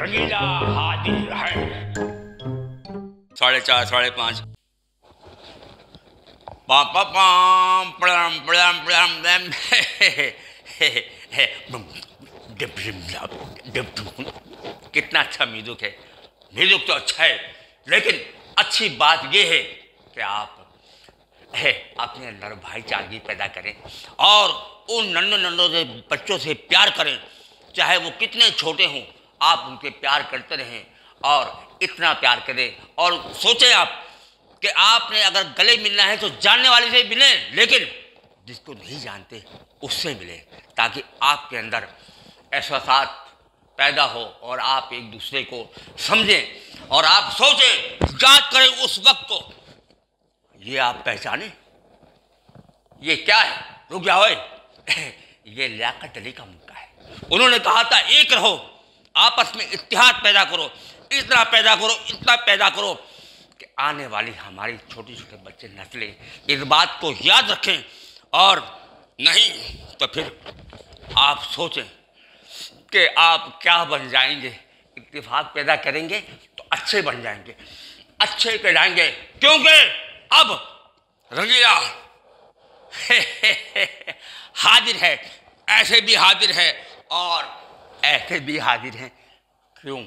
رنگیلا حاضر ہے. 4:30 5:30. پام پام پام پڑام پڑام پڑام. کتنا اچھا میوزک ہے. میوزک تو اچھا ہے، لیکن اچھی بات یہ ہے کہ آپ اپنے اندر بھائی چارگی پیدا کریں اور ان ننھوں سے بچوں سے پیار کریں، چاہے وہ کتنے چھوٹے ہوں. آپ ان کے پیار کرتے رہیں اور اتنا پیار کریں. اور سوچیں آپ کہ آپ نے اگر گلے ملنا ہے تو جاننے والے سے ملیں، لیکن جس کو نہیں جانتے اس سے ملیں، تاکہ آپ کے اندر احساسات پیدا ہو اور آپ ایک دوسرے کو سمجھیں اور آپ سوچیں، یاد کریں اس وقت کو. یہ آپ پہچانیں یہ کیا ہے. رک جاؤ، یہ لیاقت علی کا مکہ ہے. انہوں نے کہا تھا ایک رہو، آپس میں اتحاد پیدا کرو، اتنا پیدا کرو، اتنا پیدا کرو کہ آنے والی ہماری چھوٹے چھوٹے بچے نسلیں اس بات کو یاد رکھیں. اور نہیں تو پھر آپ سوچیں کہ آپ کیا بن جائیں گے. اتفاق پیدا کریں گے تو اچھے بن جائیں گے، اچھے کہلائیں گے، کیونکہ اب رنگیلا حاضر ہے. ایسے بھی حاضر ہے اور ایسے بھی حاضر ہیں. کیوں؟